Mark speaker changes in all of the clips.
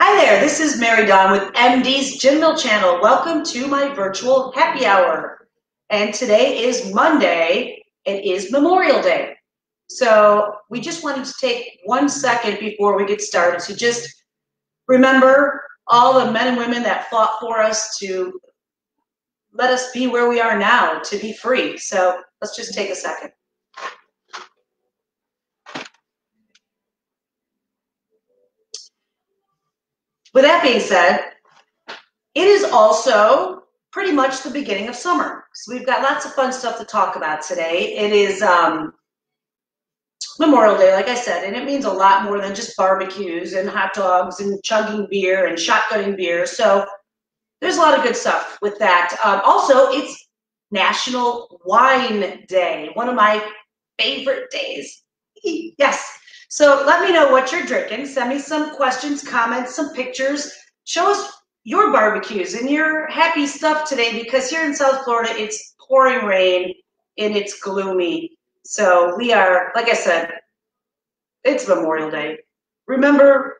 Speaker 1: Hi there, this is Mary Dawn with MD's Gin Mill Channel. Welcome to my virtual happy hour. And today is Monday. It is Memorial Day. So we just wanted to take 1 second before we get started to just remember all the men and women that fought for us to let us be where we are now, to be free. So let's just take a second. With that being said, it is also pretty much the beginning of summer. So we've got lots of fun stuff to talk about today. It is Memorial Day, like I said, and it means a lot more than just barbecues and hot dogs and chugging beer and shotgunning beer. So there's a lot of good stuff with that. Also, it's National Wine Day, one of my favorite days. Yes. So let me know what you're drinking. Send me some questions, comments, some pictures. Show us your barbecues and your happy stuff today, because here in South Florida, it's pouring rain and it's gloomy. So we are, like I said, it's Memorial Day. Remember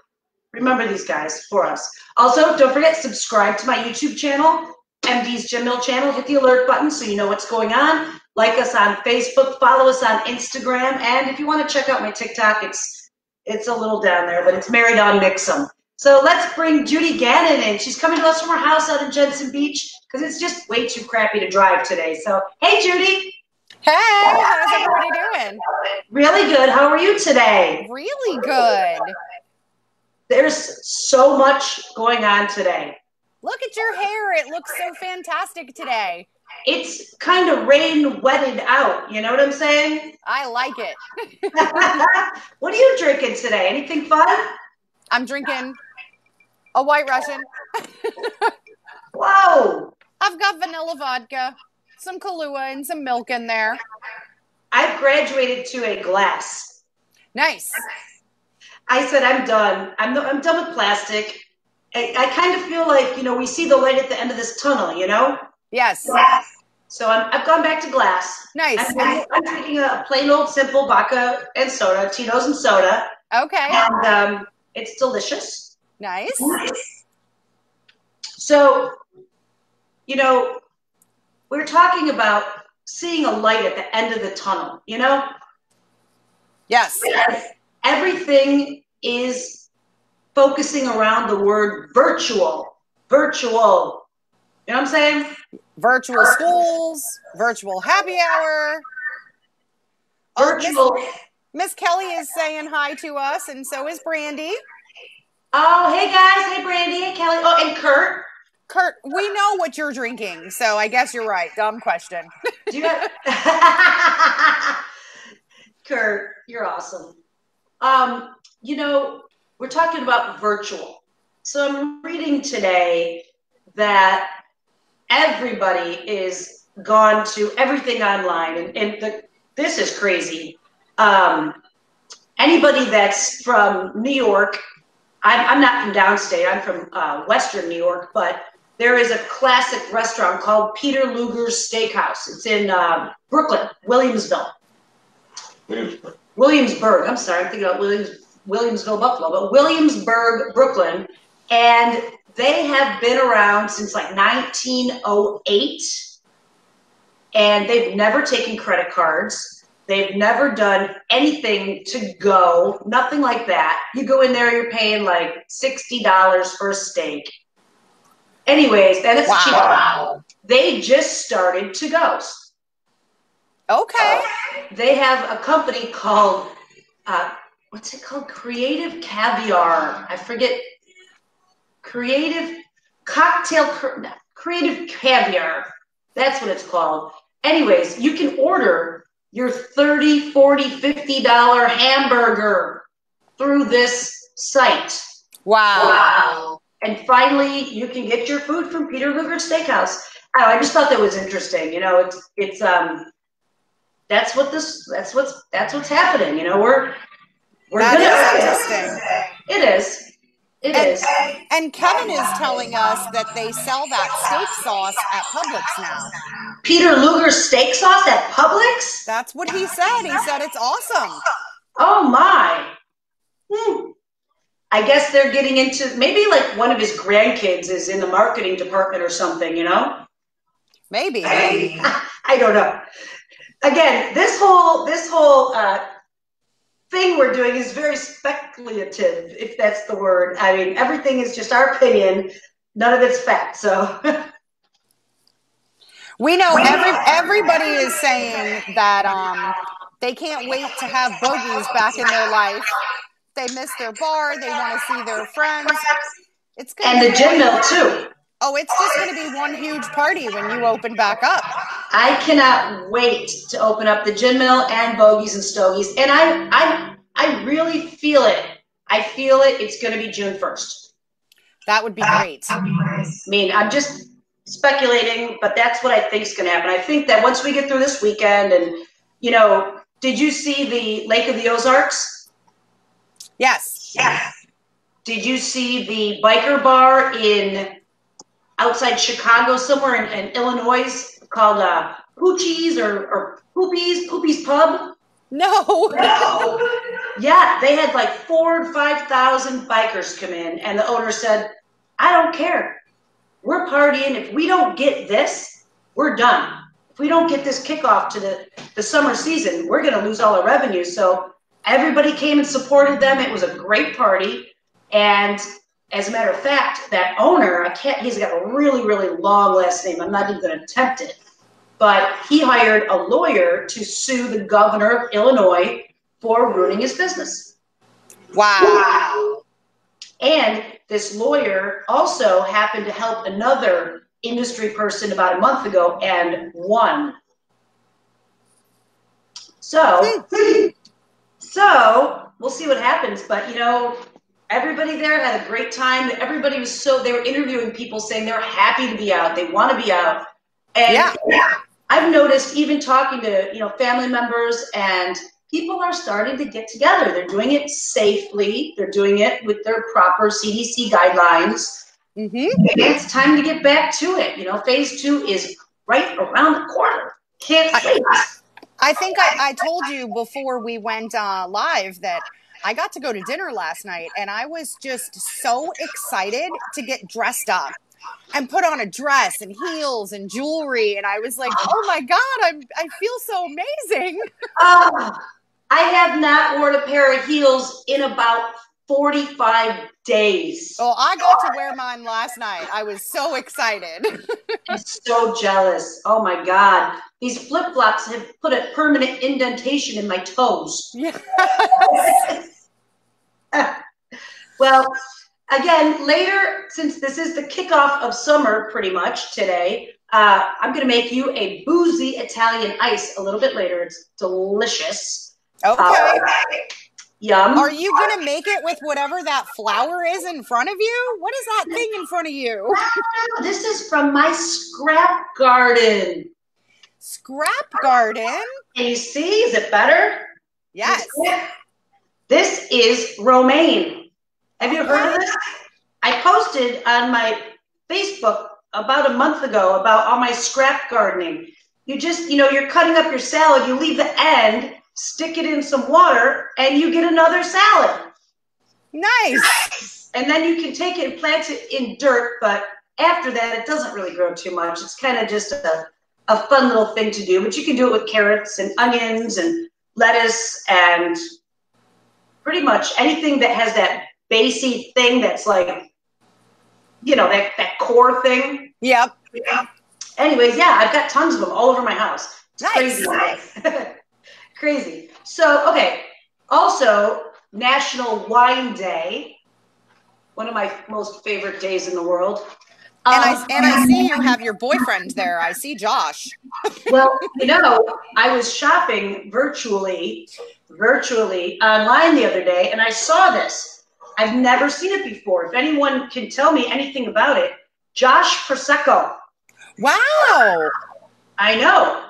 Speaker 1: these guys for us. Also, don't forget, subscribe to my YouTube channel, MD's Gin Mill Channel. Hit the alert button so you know what's going on. Like us on Facebook, follow us on Instagram, and if you want to check out my TikTok, it's a little down there, but it's Mary Dawn Mixum. So let's bring Judy Gannon in. She's coming to us from her house out in Jensen Beach because it's just way too crappy to drive today. So, hey, Judy.
Speaker 2: Hey, how's everybody doing?
Speaker 1: Really good. How are you today?
Speaker 2: Really good.
Speaker 1: There's so much going on today.
Speaker 2: Look at your hair. It looks so fantastic today.
Speaker 1: It's kind of rain wetted out. You know what I'm saying?
Speaker 2: I like it.
Speaker 1: What are you drinking today? Anything fun?
Speaker 2: I'm drinking a White Russian.
Speaker 1: Whoa.
Speaker 2: I've got vanilla vodka, some Kahlua, and some milk in there.
Speaker 1: I've graduated to a glass.
Speaker 2: Nice.
Speaker 1: I said, I'm done. I'm done with plastic. I kind of feel like, we see the light at the end of this tunnel,
Speaker 2: Yes.
Speaker 1: So I've gone back to glass.
Speaker 2: Nice.
Speaker 1: I'm drinking a plain old simple vodka and soda, Tito's and soda.
Speaker 2: Okay.
Speaker 1: And it's delicious.
Speaker 2: Nice.
Speaker 1: So, we're talking about seeing a light at the end of the tunnel,
Speaker 2: Yes.
Speaker 1: Everything is focusing around the word virtual. Virtual. You know what I'm saying?
Speaker 2: Virtual schools, virtual happy hour.
Speaker 1: Virtual.
Speaker 2: Oh, Miss Kelly is saying hi to us, and so is Brandy.
Speaker 1: Oh, hey guys. Hey, Brandy. Hey, Kelly. Oh, and Kurt.
Speaker 2: Kurt, we know what you're drinking, so I guess you're right. Dumb question.
Speaker 1: Do you have... Kurt, you're awesome. We're talking about virtual. So I'm reading today that everybody is gone to everything online, and this is crazy. Anybody that's from New York, I'm not from downstate, I'm from Western New York, but there is a classic restaurant called Peter Luger's Steakhouse. It's in Brooklyn, Williamsville. Williamsburg. I'm sorry, I'm thinking about Williamsville, Buffalo, but Williamsburg, Brooklyn. And they have been around since like 1908. And they've never taken credit cards. They've never done anything to go, nothing like that. You go in there, you're paying like $60 for a steak. Anyways, and it's cheap. They just started to-go's.
Speaker 2: Okay.
Speaker 1: They have a company called, what's it called? Creative Caviar. I forget. Creative Caviar. That's what it's called. Anyways, you can order your $30, $40, $50 hamburger through this site.
Speaker 2: Wow.
Speaker 1: And finally, you can get your food from Peter Luger's Steakhouse. I just thought that was interesting. That's what's happening. We're
Speaker 2: that is interesting.
Speaker 1: It is.
Speaker 2: And Kevin is telling us that they sell that steak sauce at Publix now.
Speaker 1: Peter Luger's steak sauce at Publix?
Speaker 2: That's what he said. He said it's awesome.
Speaker 1: Oh my. I guess they're getting into maybe like one of his grandkids is in the marketing department or something, you know?
Speaker 2: Maybe.
Speaker 1: I don't know. Again, this whole thing we're doing is very speculative, if that's the word. I mean, everything is just our opinion. None of it's fact. So
Speaker 2: We know everybody is saying that they can't wait to have bogeys back in their life. They miss their bar. They want to see their friends. It's going to
Speaker 1: and
Speaker 2: be
Speaker 1: the gym mill too.
Speaker 2: Oh, it's just going to be one huge party when you open back up.
Speaker 1: I cannot wait to open up the gin mill and bogeys and stogies, and I really feel it. I feel it. It's going to be June 1st.
Speaker 2: That would be great.
Speaker 1: I mean, I'm just speculating, but that's what I think is going to happen. I think that once we get through this weekend, and you know, did you see the Lake of the Ozarks?
Speaker 2: Yes.
Speaker 1: Yeah. Did you see the biker bar in outside Chicago, somewhere in Illinois, called Poochie's or Poopy's Pub?
Speaker 2: No.
Speaker 1: Yeah, they had like 4,000 to 5,000 bikers come in, and the owner said, "I don't care. We're partying. If we don't get this, we're done. If we don't get this kickoff to the summer season, we're going to lose all our revenue." So everybody came and supported them. It was a great party, and as a matter of fact, that owner, he's got a really, really long last name. I'm not even going to attempt it. But he hired a lawyer to sue the governor of Illinois for ruining his business.
Speaker 2: Wow.
Speaker 1: And this lawyer also happened to help another industry person about a month ago and won. So we'll see what happens. But, you know, everybody there had a great time. Everybody was they were interviewing people saying they're happy to be out. They want to be out. And I've noticed even talking to, you know, family members, and people are starting to get together. They're doing it safely. They're doing it with their proper CDC guidelines.
Speaker 2: Mm-hmm.
Speaker 1: It's time to get back to it. You know, phase 2 is right around the corner. Can't wait.
Speaker 2: I think I told you before we went live that I got to go to dinner last night, and I was just so excited to get dressed up and put on a dress and heels and jewelry. And I was like, oh my God, I feel so amazing.
Speaker 1: I have not worn a pair of heels in about 45 days.
Speaker 2: Oh, I got to wear mine last night. I was so excited.
Speaker 1: I'm so jealous. Oh my God. These flip-flops have put a permanent indentation in my toes.
Speaker 2: Yes.
Speaker 1: Well, again, later, since this is the kickoff of summer pretty much today, I'm going to make you a boozy Italian ice a little bit later. It's delicious.
Speaker 2: Okay.
Speaker 1: Yum.
Speaker 2: Are you going to make it with whatever that flour is in front of you? What is that thing in front of you?
Speaker 1: This is from my scrap garden.
Speaker 2: Scrap garden?
Speaker 1: Can you see? Is it better?
Speaker 2: Yes.
Speaker 1: This is romaine. Have you heard of this? I posted on my Facebook about a month ago about all my scrap gardening. You just, you know, you're cutting up your salad, you leave the end, stick it in some water, and you get another salad.
Speaker 2: Nice.
Speaker 1: And then you can take it and plant it in dirt, but after that, it doesn't really grow too much. It's kind of just a fun little thing to do, but you can do it with carrots and onions and lettuce and pretty much anything that has that basy thing that's like, you know, that core thing.
Speaker 2: Yep.
Speaker 1: Anyways, yeah, I've got tons of them all over my house. It's
Speaker 2: nice.
Speaker 1: Crazy. Crazy. So, okay. Also, National Wine Day. One of my most favorite days in the world.
Speaker 2: And I see you have your boyfriend there. I see Josh.
Speaker 1: Well, you know, I was shopping virtually online the other day, and I saw this. I've never seen it before. If anyone can tell me anything about it, Josh Prosecco.
Speaker 2: Wow.
Speaker 1: I know.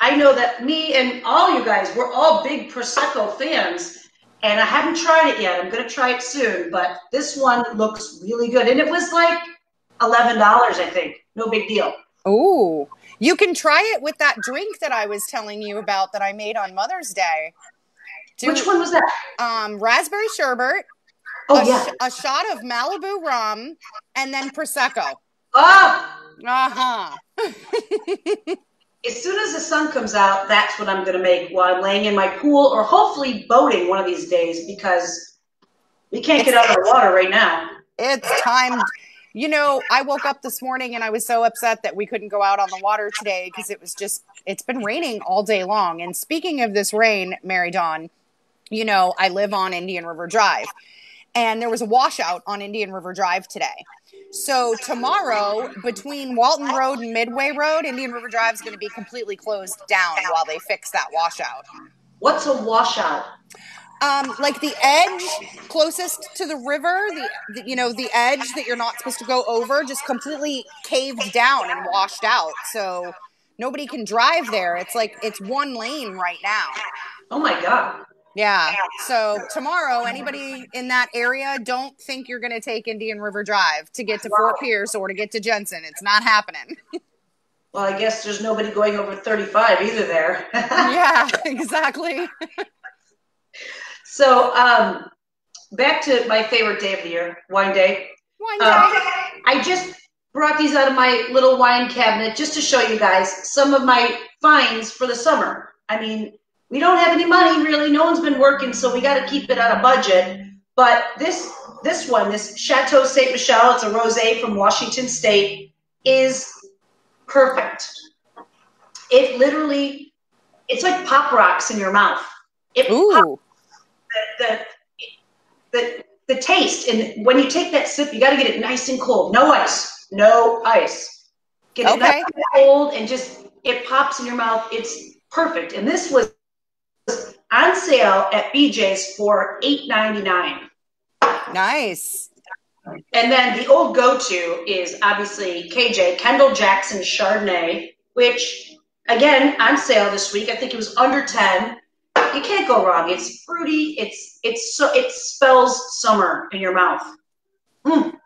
Speaker 1: I know that me and all you guys, we're all big Prosecco fans, and I haven't tried it yet. I'm going to try it soon, but this one looks really good. And it was like $11, I think. No big deal.
Speaker 2: Ooh. You can try it with that drink that I was telling you about that I made on Mother's Day.
Speaker 1: Which one was that?
Speaker 2: Raspberry sherbet
Speaker 1: Oh, yeah.
Speaker 2: A shot of Malibu rum and then Prosecco.
Speaker 1: Oh,
Speaker 2: Uh-huh.
Speaker 1: as soon as the sun comes out, that's what I'm going to make while I'm laying in my pool or hopefully boating one of these days because we can't get out of the water right now.
Speaker 2: It's time. You know, I woke up this morning and I was so upset that we couldn't go out on the water today because it's been raining all day long. And speaking of this rain, Mary Dawn, you know, I live on Indian River Drive and there was a washout on Indian River Drive today. So tomorrow, between Walton Road and Midway Road, Indian River Drive is going to be completely closed down while they fix that washout.
Speaker 1: What's a washout?
Speaker 2: Like the edge closest to the river, the edge that you're not supposed to go over, just completely caved down and washed out. So nobody can drive there. It's one lane right now.
Speaker 1: Oh my God.
Speaker 2: Yeah. So tomorrow, anybody in that area, don't think you're going to take Indian River Drive to get to Fort Pierce or to get to Jensen. It's not happening.
Speaker 1: Well, I guess there's nobody going over 35 either there.
Speaker 2: Yeah, exactly.
Speaker 1: So, back to my favorite day of the year, wine day.
Speaker 2: Wine day.
Speaker 1: I just brought these out of my little wine cabinet just to show you guys some of my finds for the summer. I mean, we don't have any money really. No one's been working, so we got to keep it on a budget. But this one, this Chateau Ste. Michelle, it's a rosé from Washington State, is perfect. It literally, it's like pop rocks in your mouth.
Speaker 2: Ooh.
Speaker 1: The taste, and when you take that sip, you got to get it nice and cold. No ice. Get it nice and cold, and just it pops in your mouth. It's perfect. And this was on sale at BJ's for $8.99.
Speaker 2: Nice.
Speaker 1: And then the old go-to is obviously KJ Kendall Jackson Chardonnay, which again on sale this week. I think it was under 10. You can't go wrong. It's fruity. It spells summer in your mouth. And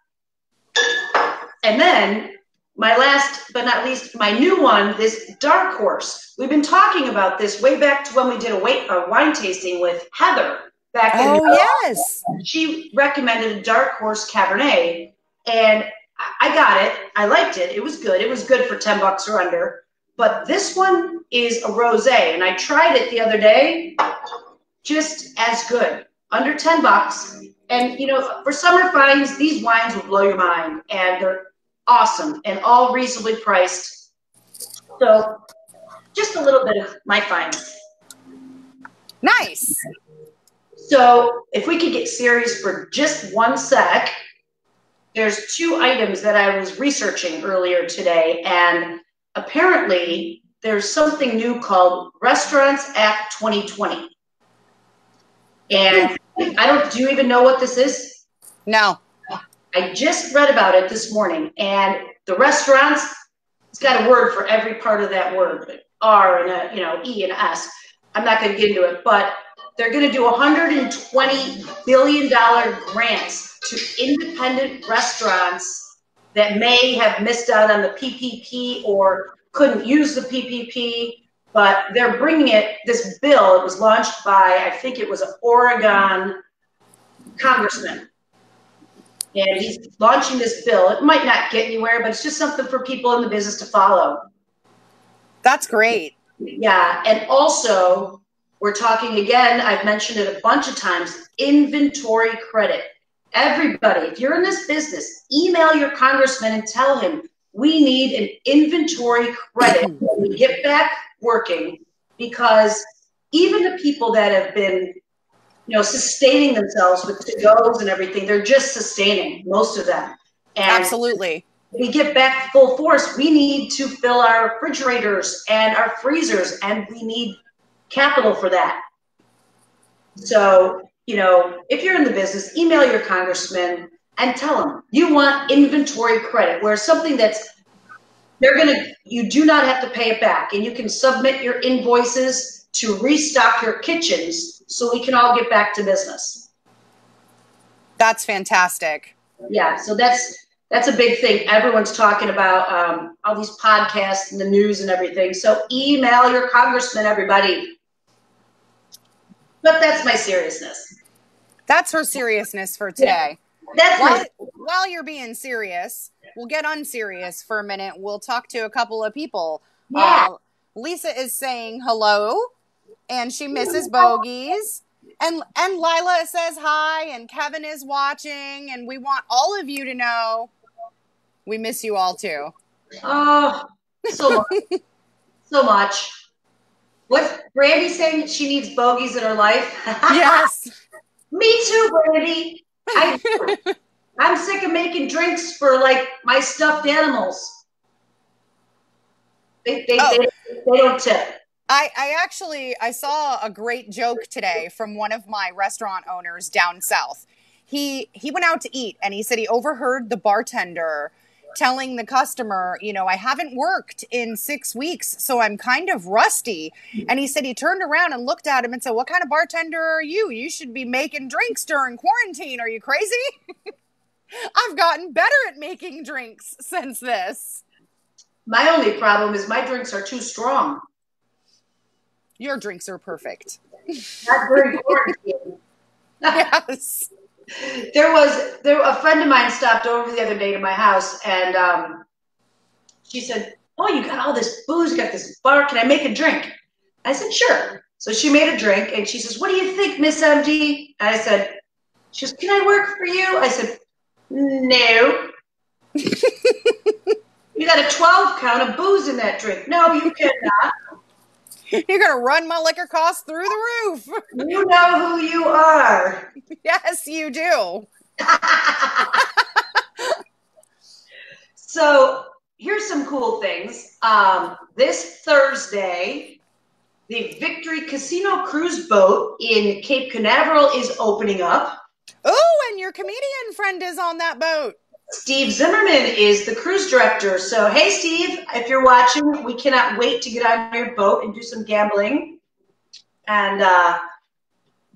Speaker 1: then my last but not least, my new one, this Dark Horse. We've been talking about this way back to when we did a wine tasting with Heather back in.
Speaker 2: Oh yes.
Speaker 1: She recommended a Dark Horse Cabernet, and I got it. I liked it. It was good. It was good for $10 or under. But this one is a rosé, and I tried it the other day. Just as good, under $10. And you know, for summer finds, these wines will blow your mind, and they're awesome and all reasonably priced. So, just a little bit of my finds.
Speaker 2: Nice.
Speaker 1: So, if we could get serious for just one sec, there's two items that I was researching earlier today, and apparently there's something new called Restaurants Act 2020. And do you even know what this is?
Speaker 2: No.
Speaker 1: I just read about it this morning, and the restaurants, it's got a word for every part of that word, R and a, E and S. I'm not going to get into it, but they're going to do $120 billion grants to independent restaurants that may have missed out on the PPP or couldn't use the PPP, but they're bringing this bill. It was launched by, I think it was an Oregon congressman. And he's launching this bill. It might not get anywhere, but it's just something for people in the business to follow.
Speaker 2: That's great.
Speaker 1: Yeah. And also, we're talking again, I've mentioned it a bunch of times, inventory credit. Everybody, if you're in this business, email your congressman and tell him we need an inventory credit when we get back working, because even the people that have been sustaining themselves with to-goes and everything, they're just sustaining, most of them. And
Speaker 2: absolutely.
Speaker 1: We get back full force. We need to fill our refrigerators and our freezers, and we need capital for that. So, if you're in the business, email your congressman and tell them you want inventory credit, where something that's you do not have to pay it back, and you can submit your invoices to restock your kitchens so we can all get back to business.
Speaker 2: That's fantastic.
Speaker 1: Yeah, so that's a big thing. Everyone's talking about all these podcasts and the news and everything. So email your congressman, everybody. But that's my seriousness.
Speaker 2: That's her seriousness for today.
Speaker 1: That's
Speaker 2: While you're being serious, we'll get unserious for a minute. We'll talk to a couple of people.
Speaker 1: Yeah.
Speaker 2: Lisa is saying hello, and she misses bogeys. And Lila says hi, and Kevin is watching, and we want all of you to know we miss you all too.
Speaker 1: Oh, so much. So much. What's Brandy saying? She needs bogeys in her life?
Speaker 2: Yes.
Speaker 1: Me too, Brandy. I'm sick of making drinks for like my stuffed animals. They don't tip.
Speaker 2: I saw a great joke today from one of my restaurant owners down south. He went out to eat and he said he overheard the bartender telling the customer, I haven't worked in 6 weeks, so I'm kind of rusty. And he said he turned around and looked at him and said, what kind of bartender are you? You should be making drinks during quarantine. Are you crazy? I've gotten better at making drinks since this.
Speaker 1: My only problem is my drinks are too strong.
Speaker 2: Your drinks are perfect.
Speaker 1: Not during quarantine.
Speaker 2: Yes.
Speaker 1: A friend of mine stopped over the other day to my house, and she said, oh, you got all this booze, you got this bar, can I make a drink? I said, sure. So she made a drink, and she says, what do you think, Miss MD? And I said, she goes, can I work for you? I said, no. You got a 12 count of booze in that drink. No, you cannot.
Speaker 2: You're going to run my liquor costs through the roof.
Speaker 1: You know who you are.
Speaker 2: Yes, you do.
Speaker 1: So here's some cool things. This Thursday, the Victory Casino cruise boat in Cape Canaveral is opening up.
Speaker 2: Oh, and your comedian friend is on that boat.
Speaker 1: Steve Zimmerman is the cruise director. So, hey, Steve, if you're watching, we cannot wait to get on your boat and do some gambling. And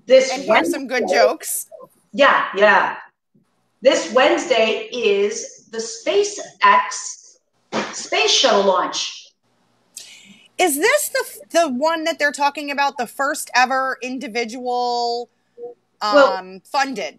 Speaker 2: hear some good jokes.
Speaker 1: Yeah. This Wednesday is the SpaceX space shuttle launch.
Speaker 2: Is this the one that they're talking about, the first ever individual funded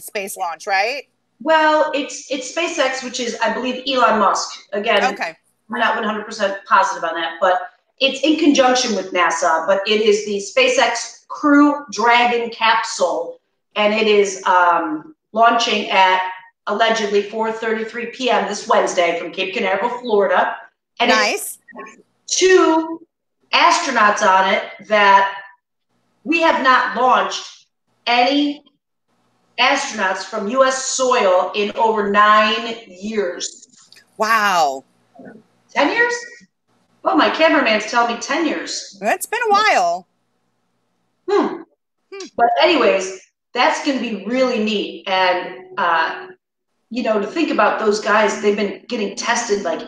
Speaker 2: space launch, right?
Speaker 1: Well, it's SpaceX, which is, I believe, Elon Musk. Again,
Speaker 2: okay.
Speaker 1: I'm not 100% positive on that, but it's in conjunction with NASA. But it is the SpaceX Crew Dragon capsule, and it is launching at allegedly 4:33 p.m. this Wednesday from Cape Canaveral, Florida. And
Speaker 2: nice.
Speaker 1: It's 2 astronauts on it that we have not launched any astronauts from U.S. soil in over 9 years.
Speaker 2: Wow.
Speaker 1: 10 years? Well, my cameraman's telling me 10 years.
Speaker 2: It's been a while.
Speaker 1: But anyways, that's going to be really neat. And, to think about those guys, they've been getting tested like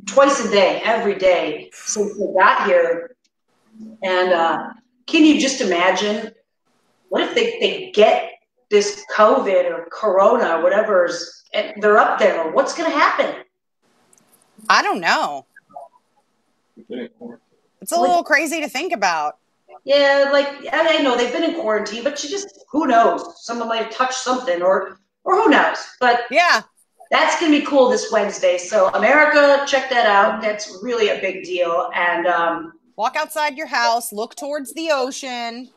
Speaker 1: twice a day, every day since they got here. And can you just imagine, what if they get this COVID or Corona, whatever's, they're up there, what's going to happen?
Speaker 2: I don't know. It's a little crazy to think about.
Speaker 1: Yeah, I know they've been in quarantine, but who knows? Someone might have touched something or who knows? But
Speaker 2: yeah,
Speaker 1: that's going to be cool this Wednesday. So America, check that out. That's really a big deal. And
Speaker 2: walk outside your house, look towards the ocean.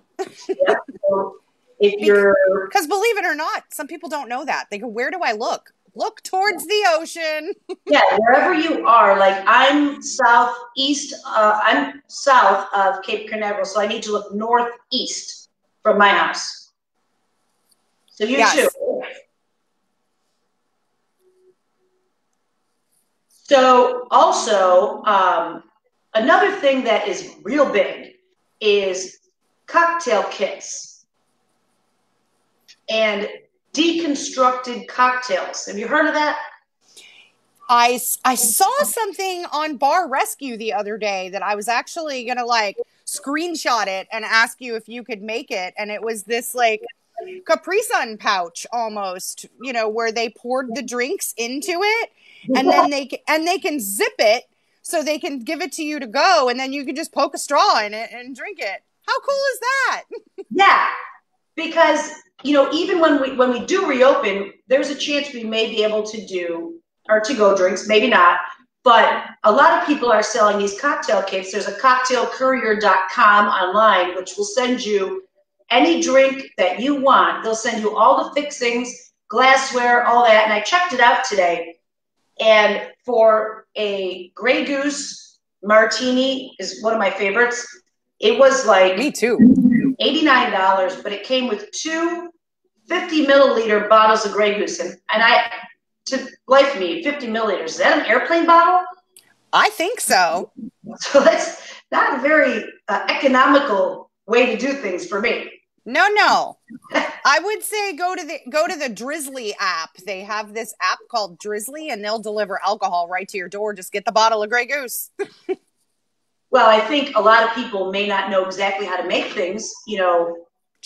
Speaker 1: Yeah, so because
Speaker 2: believe it or not, some people don't know that. They go, where do I look? Look towards the ocean.
Speaker 1: Yeah, wherever you are. Like I'm southeast, I'm south of Cape Canaveral, so I need to look northeast from my house. So you too. So also, another thing that is real big is cocktail kits and deconstructed cocktails. Have you heard of that?
Speaker 2: I saw something on Bar Rescue the other day that I was actually going to screenshot it and ask you if you could make it. And it was this Capri Sun pouch almost, where they poured the drinks into it and then they can zip it so they can give it to you to go. And then you can just poke a straw in it and drink it. How cool is that?
Speaker 1: Yeah. because, even when we do reopen, there's a chance we may be able to do our to-go drinks, maybe not. But a lot of people are selling these cocktail kits. There's a cocktailcourier.com online, which will send you any drink that you want. They'll send you all the fixings, glassware, all that. And I checked it out today. And for a Grey Goose martini is one of my favorites. It was like
Speaker 2: me too,
Speaker 1: $89, but it came with two 50-milliliter bottles of Grey Goose. And to life me, 50 milliliters. Is that an airplane bottle?
Speaker 2: I think so.
Speaker 1: So that's not a very economical way to do things for me.
Speaker 2: No. I would say go to the Drizzly app. They have this app called Drizzly, and they'll deliver alcohol right to your door. Just get the bottle of Grey Goose.
Speaker 1: Well, I think a lot of people may not know exactly how to make things.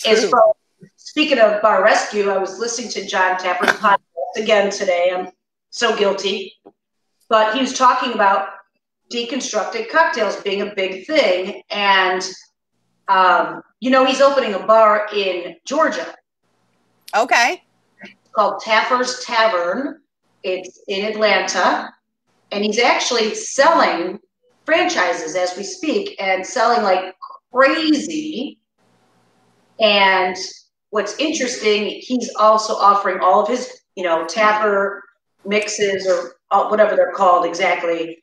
Speaker 1: As far speaking of Bar Rescue, I was listening to John Tapper's podcast again today. I'm so guilty. But he was talking about deconstructed cocktails being a big thing. And, he's opening a bar in Georgia.
Speaker 2: Okay.
Speaker 1: It's called Taffer's Tavern. It's in Atlanta. And he's actually selling franchises as we speak and selling like crazy. And what's interesting, he's also offering all of his Tapper mixes or whatever they're called exactly.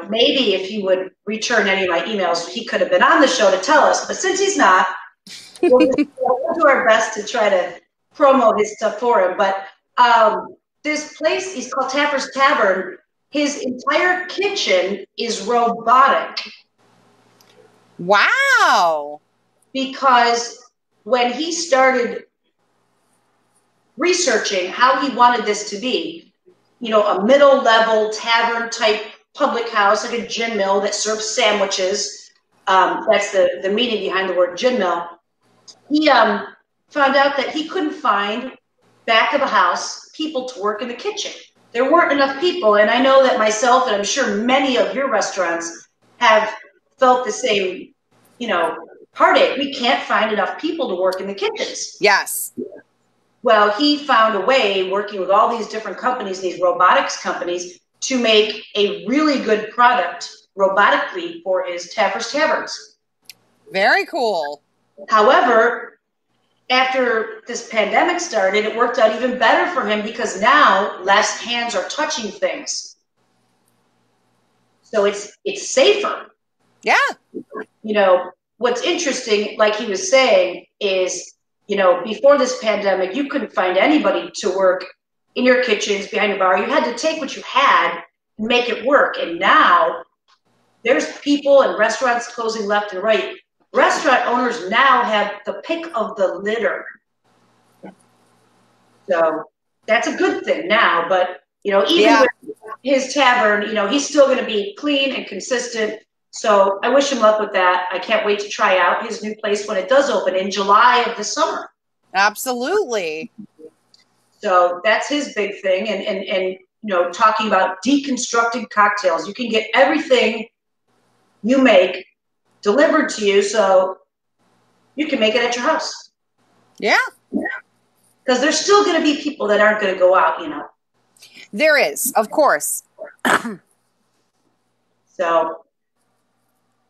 Speaker 1: Maybe if he would return any of my emails, he could have been on the show to tell us. But since he's not, we'll do our best to try to promo his stuff for him. But this place is called Tapper's Tavern. His entire kitchen is robotic.
Speaker 2: Wow.
Speaker 1: Because when he started researching how he wanted this to be, a middle-level tavern-type public house, like a gin mill that serves sandwiches. That's the meaning behind the word gin mill. He found out that he couldn't find back of a house people to work in the kitchen. There weren't enough people, and I know that myself, and I'm sure many of your restaurants have felt the same, heartache. We can't find enough people to work in the kitchens.
Speaker 2: Yes.
Speaker 1: Well, he found a way, working with all these different companies, these robotics companies, to make a really good product robotically for his Taffer's Taverns.
Speaker 2: Very cool.
Speaker 1: However, after this pandemic started, it worked out even better for him because now less hands are touching things. So it's safer.
Speaker 2: Yeah.
Speaker 1: What's interesting, like he was saying, is, before this pandemic, you couldn't find anybody to work in your kitchens, behind your bar. You had to take what you had and make it work. And now there's people and restaurants closing left and right. Restaurant owners now have the pick of the litter. So that's a good thing now. But, even with his tavern, he's still going to be clean and consistent. So I wish him luck with that. I can't wait to try out his new place when it does open in July of the summer.
Speaker 2: Absolutely.
Speaker 1: So that's his big thing. And talking about deconstructed cocktails. You can get everything you make delivered to you so you can make it at your house.
Speaker 2: Yeah.
Speaker 1: Because there's still going to be people that aren't going to go out,
Speaker 2: There is, of course.
Speaker 1: So,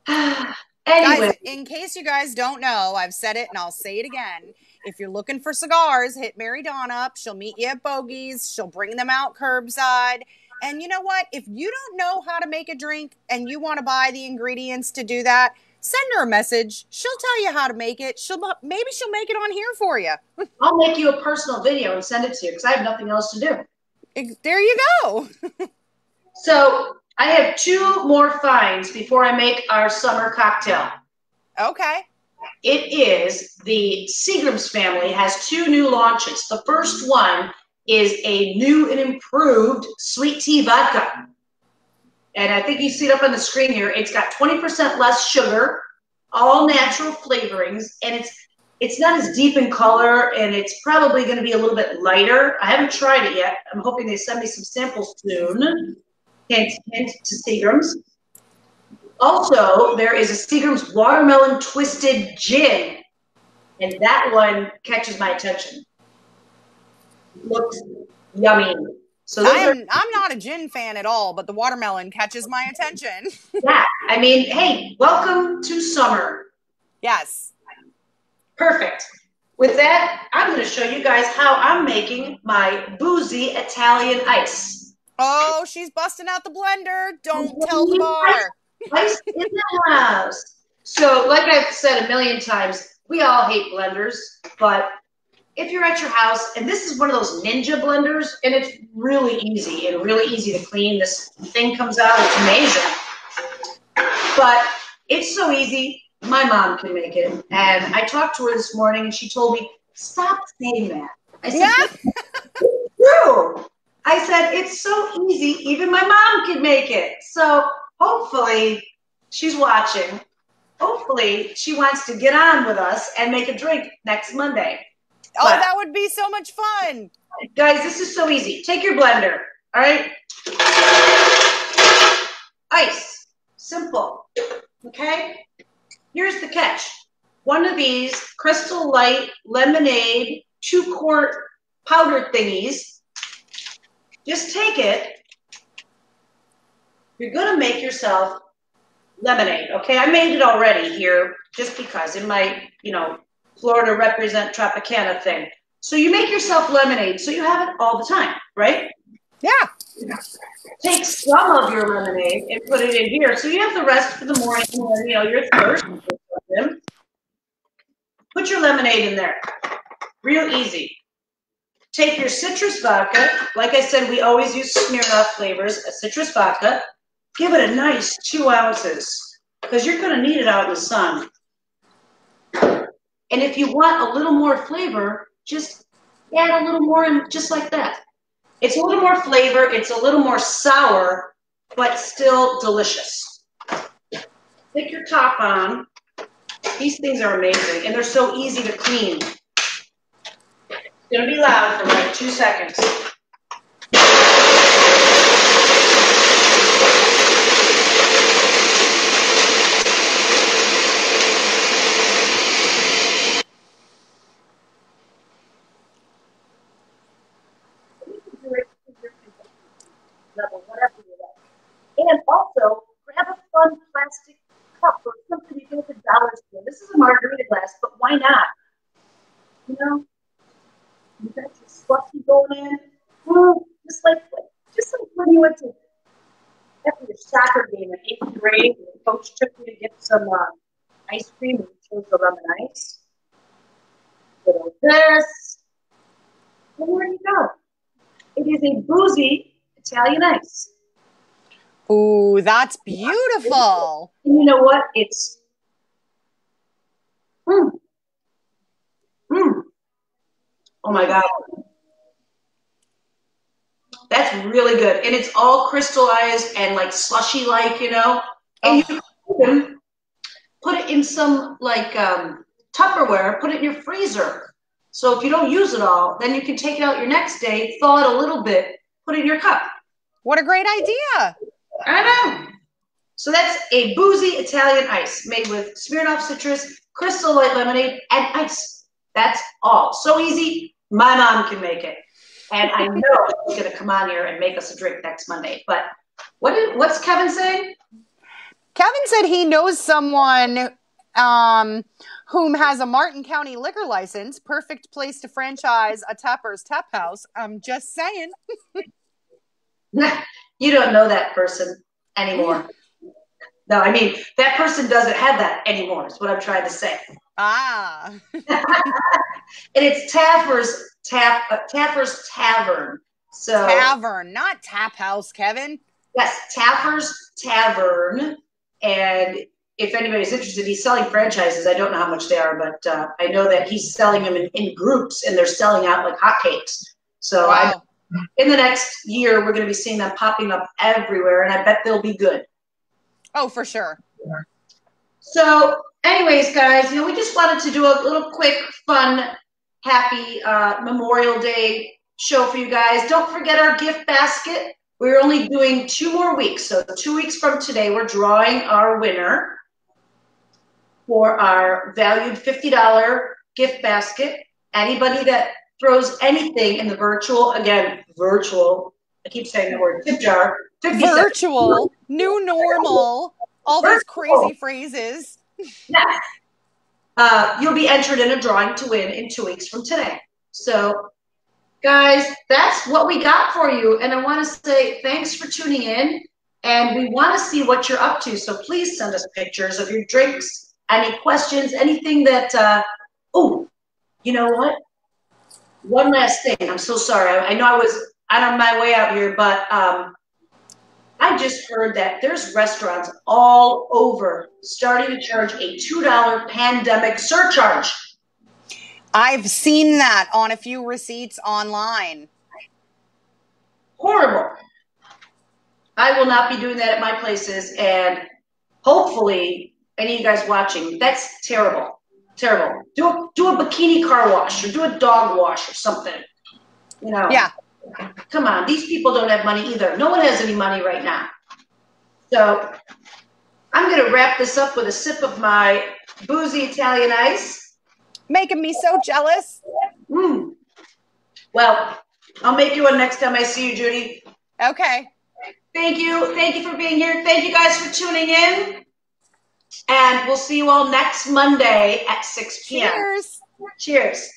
Speaker 1: anyway.
Speaker 2: Guys, in case you guys don't know, I've said it and I'll say it again. If you're looking for cigars, hit Mary Dawn up. She'll meet you at Bogey's. She'll bring them out curbside. And you know what? If you don't know how to make a drink and you want to buy the ingredients to do that, send her a message. She'll tell you how to make it. Maybe she'll make it on here for you.
Speaker 1: I'll make you a personal video and send it to you because I have nothing else to do.
Speaker 2: There you go.
Speaker 1: So I have two more finds before I make our summer cocktail.
Speaker 2: Okay.
Speaker 1: It is the Seagram's family has two new launches. The first one is a new and improved sweet tea vodka. And I think you see it up on the screen here. It's got 20% less sugar, all natural flavorings, and it's not as deep in color, and it's probably going to be a little bit lighter. I haven't tried it yet. I'm hoping they send me some samples soon. Hint, hint to Seagram's. Also, there is a Seagram's Watermelon Twisted Gin. And that one catches my attention. Looks yummy. So
Speaker 2: I'm not a gin fan at all, but the watermelon catches my attention.
Speaker 1: Yeah, I mean, hey, welcome to summer.
Speaker 2: Yes.
Speaker 1: Perfect. With that, I'm going to show you guys how I'm making my boozy Italian ice.
Speaker 2: Oh, she's busting out the blender. Don't tell the bar.
Speaker 1: Ice in the house. So, like I've said a million times, we all hate blenders, but if you're at your house, and this is one of those ninja blenders, and it's really easy and really easy to clean. This thing comes out, it's amazing. But it's so easy, my mom can make it. And I talked to her this morning, and she told me, stop saying that. I said, yeah. It's true. I said, it's so easy, even my mom can make it. So hopefully she's watching. Hopefully she wants to get on with us and make a drink next Monday.
Speaker 2: Oh, but that would be so much fun.
Speaker 1: Guys, this is so easy. Take your blender, all right? Ice, simple, okay? Here's the catch. One of these Crystal Light Lemonade 2-quart powder thingies, just take it. You're gonna make yourself lemonade, okay? I made it already here just because in my, Florida represent Tropicana thing. So you make yourself lemonade so you have it all the time, right?
Speaker 2: Yeah.
Speaker 1: Take some of your lemonade and put it in here. So you have the rest for the morning when, you're thirsty. Put your lemonade in there. Real easy. Take your citrus vodka. Like I said, we always use Smirnoff flavors, a citrus vodka. Give it a nice 2 ounces because you're going to need it out in the sun. And if you want a little more flavor, just add a little more in just like that. It's a little more flavor. It's a little more sour, but still delicious. Stick your top on. These things are amazing, and they're so easy to clean. It's going to be loud for like 2 seconds. And also, grab a fun plastic cup or something you get at the dollar store. This is a margarita glass, but why not? You got your slushy going in. Oh, just like when you went to after your soccer game in 8th grade, and the coach took you to get some ice cream and chose the lemon ice. Little this. And there you go. It is a boozy Italian ice.
Speaker 2: Ooh, that's beautiful.
Speaker 1: And you know what? It's oh my God. That's really good. And it's all crystallized and like slushy like, And you can put it in some like Tupperware, put it in your freezer. So if you don't use it all, then you can take it out your next day, thaw it a little bit, put it in your cup.
Speaker 2: What a great idea.
Speaker 1: I know. So that's a boozy Italian ice made with Smirnoff citrus, Crystal Light lemonade, and ice. That's all. So easy. My mom can make it. And I know she's going to come on here and make us a drink next Monday. But what's Kevin saying?
Speaker 2: Kevin said he knows someone whom has a Martin County liquor license. Perfect place to franchise a Tapper's Tap House. I'm just saying.
Speaker 1: You don't know that person anymore. No, I mean, that person doesn't have that anymore, is what I'm trying to say.
Speaker 2: Ah.
Speaker 1: And it's Tapper's Tavern. So
Speaker 2: Tavern, not Tap House, Kevin.
Speaker 1: Yes, Tapper's Tavern. And if anybody's interested, he's selling franchises. I don't know how much they are, but I know that he's selling them in groups, and they're selling out like hotcakes. So
Speaker 2: wow.
Speaker 1: In the next year, we're going to be seeing them popping up everywhere, and I bet they'll be good.
Speaker 2: Oh, for sure.
Speaker 1: So anyways, guys, we just wanted to do a little quick, fun, happy Memorial Day show for you guys. Don't forget our gift basket. We're only doing 2 more weeks. So 2 weeks from today, we're drawing our winner for our valued $50 gift basket. Anybody that throws anything in the virtual, again, virtual, I keep saying the word tip jar, 50 cents.
Speaker 2: Virtual, new normal, all those crazy phrases.
Speaker 1: Yeah. You'll be entered in a drawing to win in 2 weeks from today. So, guys, that's what we got for you. And I want to say thanks for tuning in. And we want to see what you're up to. So please send us pictures of your drinks, any questions, anything that, oh, you know what? One last thing. I'm so sorry. I know I was on my way out here, but I just heard that there's restaurants all over starting to charge a $2 pandemic surcharge.
Speaker 2: I've seen that on a few receipts online.
Speaker 1: Horrible. I will not be doing that at my places, and hopefully, any of you guys watching, that's terrible. Terrible. Do a bikini car wash or do a dog wash or something. You know.
Speaker 2: Yeah.
Speaker 1: Come on, these people don't have money either. No one has any money right now. So I'm going to wrap this up with a sip of my boozy Italian ice.
Speaker 2: Making me so jealous.
Speaker 1: Well, I'll make you one next time I see you, Judy.
Speaker 2: Okay.
Speaker 1: Thank you. Thank you for being here. Thank you guys for tuning in. And we'll see you all next Monday at 6 p.m.
Speaker 2: Cheers.
Speaker 1: Cheers.